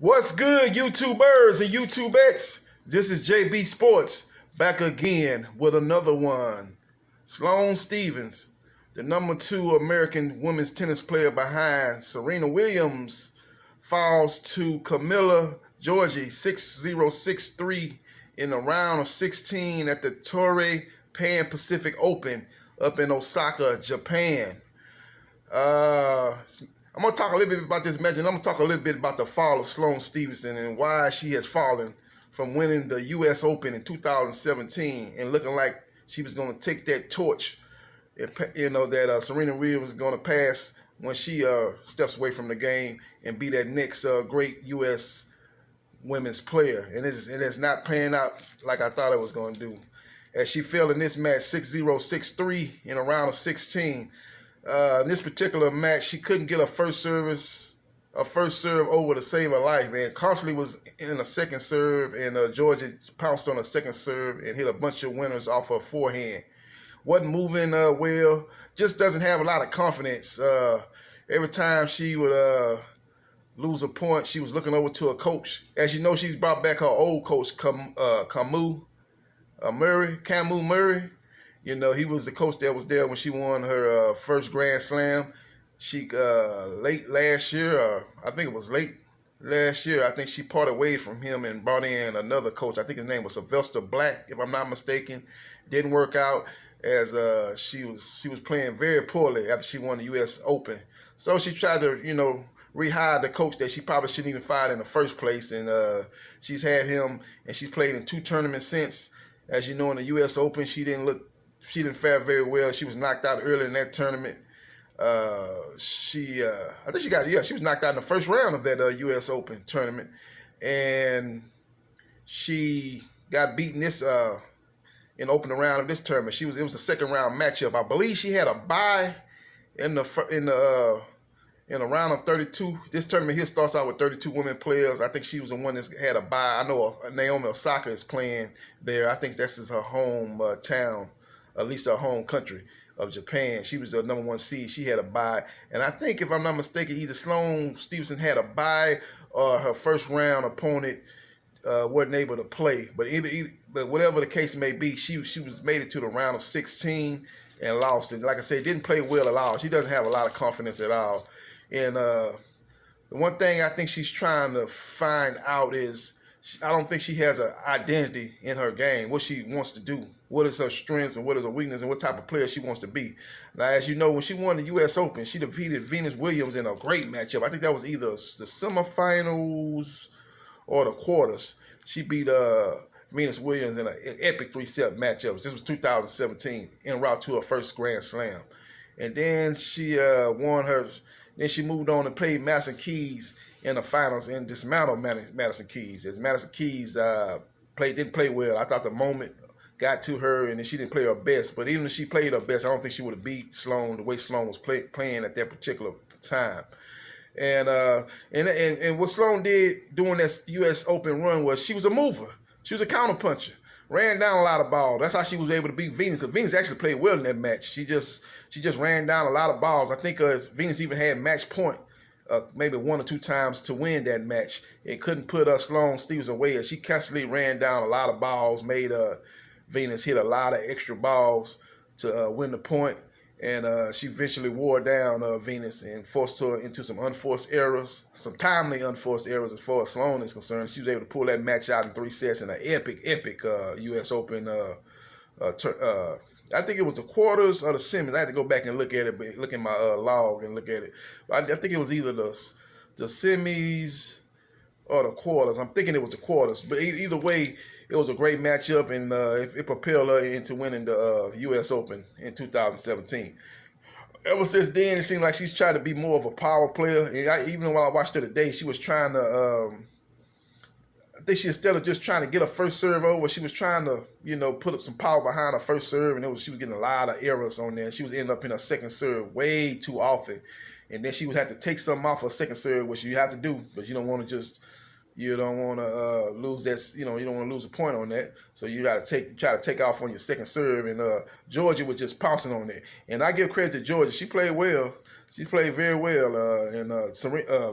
What's good, YouTubers and YouTubettes? This is JB Sports back again with another one. Sloane Stephens, the #2 American women's tennis player behind Serena Williams, falls to Giorgi 6-0, 6-3 in the round of 16 at the Toray Pan Pacific Open up in Osaka, Japan. I'm going to talk a little bit about this match, and I'm going to talk a little bit about the fall of Sloane Stephens and why she has fallen from winning the U.S. Open in 2017 and looking like she was going to take that torch, that Serena Williams is going to pass when she steps away from the game and be that next great U.S. women's player. And it is not playing out like I thought it was going to do. As she fell in this match 6-0, 6-3 in a round of 16. In this particular match, she couldn't get a first serve over to save her life, man. Constantly was in a second serve, and Giorgi pounced on a second serve and hit a bunch of winners off her forehand. Wasn't moving well, just doesn't have a lot of confidence. Every time she would lose a point, she was looking over to her coach. As you know, she's brought back her old coach, Camus Murray. You know, he was the coach that was there when she won her first Grand Slam. She late last year, I think she parted ways from him and brought in another coach. I think his name was Sylvester Black, if I'm not mistaken. Didn't work out as she was playing very poorly after she won the U.S. Open. So she tried to, rehire the coach that she probably shouldn't even fired in the first place. And she's had him, and she's played in 2 tournaments since. As you know, in the U.S. Open, she didn't fare very well. She was knocked out early in that tournament. She was knocked out in the first round of that U.S. Open tournament, and she got beaten in the opening round of this tournament. It was a second round matchup. I believe she had a bye in the round of 32. This tournament here starts out with 32 women players. I think she was the one that had a bye. I know Naomi Osaka is playing there. I think this is her home town, at least her home country of Japan. She was the #1 seed. She had a bye. And I think, if I'm not mistaken, either Sloane Stephens had a bye or her first round opponent wasn't able to play. But but whatever the case may be, she made it to the round of 16 and lost it. Like I said, didn't play well at all. She doesn't have a lot of confidence at all. And the one thing I think she's trying to find out is, I don't think she has an identity in her game, what she wants to do, what is her strengths and what is her weakness, and what type of player she wants to be. Now, as you know, when she won the U.S. Open, she defeated Venus Williams in a great matchup. I think that was either the semifinals or the quarters. She beat Venus Williams in an epic 3-set matchup. This was 2017, en route to her first Grand Slam. And then she Then she moved on and played Madison Keys in the finals and dismantled Madison Keys. As Madison Keys didn't play well. I thought the moment got to her, and then she didn't play her best. But even if she played her best, I don't think she would have beat Sloane the way Sloane was playing at that particular time. And what Sloane did during that U.S. Open run was she was a mover. She was a counterpuncher. Ran down a lot of balls. That's how she was able to beat Venus, because Venus actually played well in that match. She just ran down a lot of balls. I think Venus even had match point maybe 1 or 2 times to win that match. It couldn't put Sloane Stephens away. As she constantly ran down a lot of balls, made Venus hit a lot of extra balls to win the point. And she eventually wore down Venus and forced her into some unforced errors, some timely unforced errors as far as Sloane is concerned. She was able to pull that match out in 3 sets in an epic U.S. Open. I think it was the quarters or the semis. I had to go back and look at it, look at my log and look at it. I think it was either the semis or the quarters. I'm thinking it was the quarters. But either way, it was a great matchup, and it propelled her into winning the U.S. Open in 2017. Ever since then, it seemed like she's trying to be more of a power player. And even when I watched her today, she was trying to, I think instead of just trying to get her first serve over, she was trying to, put up some power behind her first serve, and she was getting a lot of errors on there. She was ending up in her second serve way too often. And then she would have to take something off her second serve, which you have to do, but you don't want to just You don't want to lose that. You don't want to lose a point on that. So you got to try to take off on your second serve. And Giorgi was just pouncing on that. And I give credit to Giorgi. She played well. She played very well.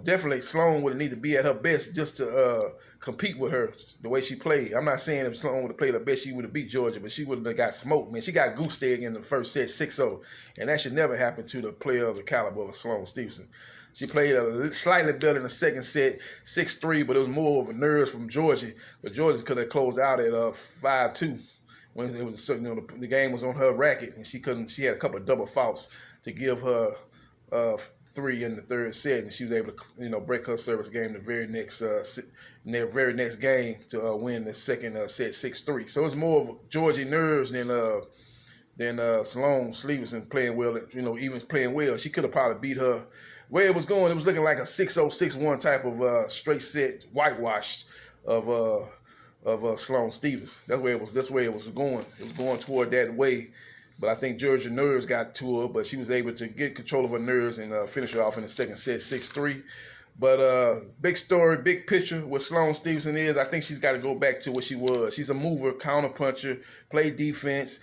Definitely Sloane would need to be at her best just to compete with her the way she played. I'm not saying if Sloane would have played her best, she would have beat Giorgi, but she would have got smoked. Man, she got goose egg in the first set, 6-0. And that should never happen to the player of the caliber of Sloane Stephens. She played slightly better in the second set, 6-3, but it was more of a nerves from Giorgi. But Giorgi could have closed out at 5-2 when it was the game was on her racket, and she couldn't. She had a couple of double faults to give her 3 in the third set, and she was able to break her service game the very next game to win the second set 6-3. So it's more of Giorgi nerves than Sloane Stephens playing well. Even playing well, she could have probably beat her. Where it was going, it was looking like a 6-0, 6-1 type of straight set whitewash of Sloane Stephens. That's where it was going. It was going toward that way. But I think Giorgi's nerves got to her, but she was able to get control of her nerves and finish her off in the second set, 6-3. But big story, big picture with Sloane Stephens is I think she's got to go back to what she was. She's a mover, counter puncher, play defense,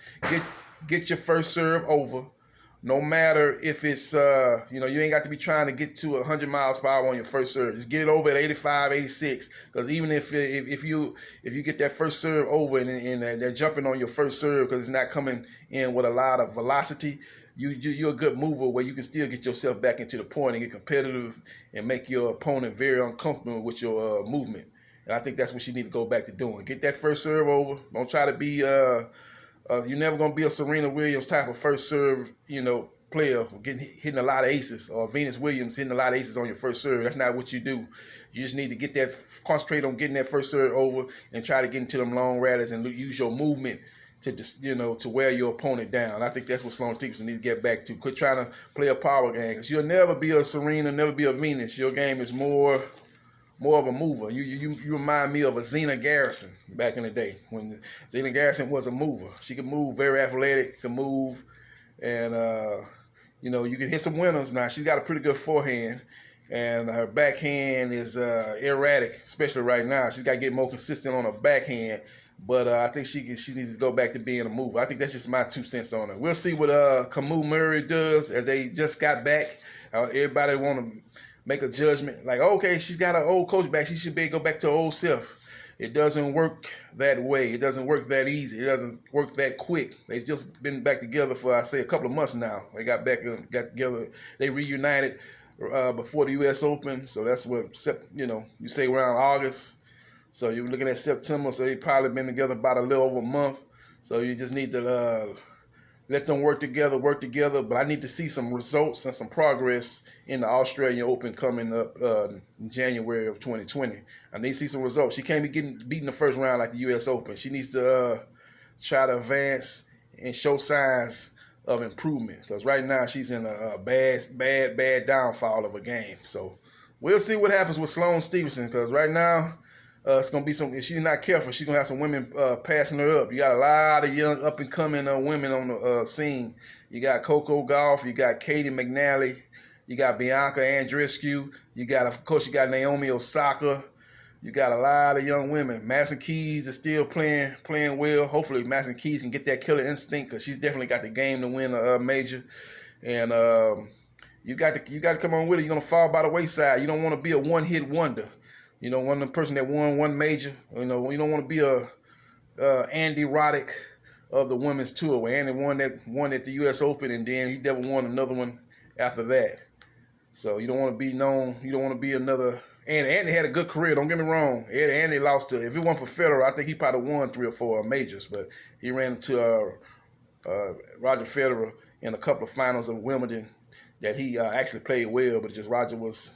get your first serve over. No matter if it's, you ain't got to be trying to get to 100 miles per hour on your first serve. Just get it over at 85, 86. Because even if you get that first serve over and they're jumping on your first serve because it's not coming in with a lot of velocity, you're a good mover where you can still get yourself back into the point and get competitive and make your opponent very uncomfortable with your movement. And I think that's what she need to go back to doing. Get that first serve over. Don't try to be you're never going to be a Serena Williams type of first serve, player hitting a lot of aces, or Venus Williams hitting a lot of aces on your first serve. That's not what you do. You just need to concentrate on getting that first serve over and try to get into them long rallies and use your movement to to wear your opponent down. I think that's what Sloane Stephens needs to get back to. Quit trying to play a power game, because you'll never be a Serena, never be a Venus. Your game is more of a mover. You remind me of a Zena Garrison back in the day when Zena Garrison was a mover. She could move, very athletic, could move, and you can hit some winners. Now she's got a pretty good forehand, and her backhand is erratic, especially right now. She's got to get more consistent on her backhand. But I think she needs to go back to being a mover. I think that's just my 2 cents on it. We'll see what Camus Murray does, as they just got back. Everybody want to make a judgment like, okay, she's got an old coach back, she should be able to go back to her old self. It doesn't work that way. It doesn't work that easy. It doesn't work that quick. They've just been back together for, I say, a couple of months now. They got together. They reunited before the U.S. Open. So that's what, you say around August. So you're looking at September. So they've probably been together about a little over a month. So you just need to let them work together. But I need to see some results and some progress in the Australian Open coming up in January of 2020. I need to see some results. She can't be getting beaten the first round like the U.S. Open. She needs to try to advance and show signs of improvement, because right now she's in a bad downfall of a game. So we'll see what happens with Sloane Stephens, because right now it's going to be if she's not careful, she's going to have some women passing her up. You got a lot of young up-and-coming women on the scene. You got Coco Gauff, you got Katie McNally, you got Bianca Andreescu, you got Naomi Osaka. You got a lot of young women. Madison Keys is still playing well. Hopefully Madison Keys can get that killer instinct, because she's definitely got the game to win a major. And you got to come on with it. You're going to fall by the wayside. You don't want to be a one-hit wonder. One of the person that won one major. You don't want to be a Andy Roddick of the women's tour, where Andy won at the U.S. Open, and then he never won another one after that. So you don't want to be known. You don't want to be another. Andy had a good career. Don't get me wrong. Andy lost to. If it weren't for Federer, I think he probably won 3 or 4 majors. But he ran into Roger Federer in a couple of finals of Wimbledon that he actually played well, but just Roger was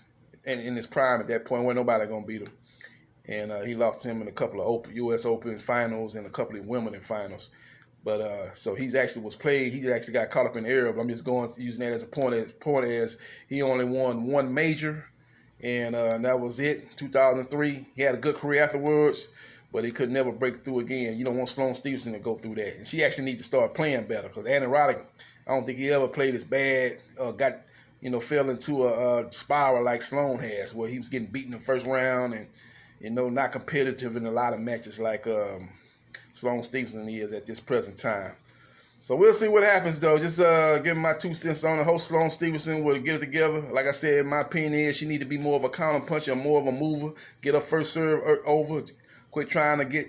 in his prime at that point, where nobody gonna beat him, and he lost to him in a couple of U.S. Open finals and a couple of Wimbledon finals. But so he actually got caught up in the error. But I'm just using that as a point as he only won one major, and that was it. 2003. He had a good career afterwards, but he could never break through again. You don't want Sloane Stephens to go through that, and she actually needs to start playing better, because Andy Roddick, I don't think he ever played as bad. Fell into a spiral like Sloane has, where he was getting beaten in the first round, and not competitive in a lot of matches like Sloane Stephens is at this present time. So we'll see what happens, though. Just giving my 2 cents on it. Hope Sloane Stephens will get it together. Like I said, in my opinion is she need to be more of a counter puncher, more of a mover. Get her first serve over. Quit trying to get,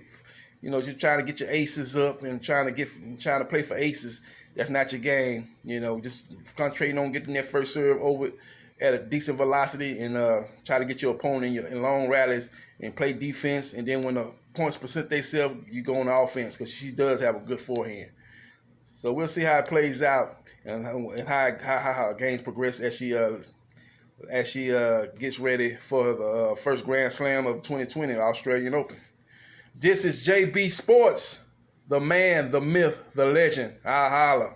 just trying to get your aces up and trying to play for aces. That's not your game. Just concentrating on getting that first serve over at a decent velocity and try to get your opponent in long rallies and play defense. And then when the points present themselves, you go on the offense because she does have a good forehand. So we'll see how it plays out and how games progress as she gets ready for the first Grand Slam of 2020 Australian Open. This is JB Sports, the man, the myth, the legend. I'll holla.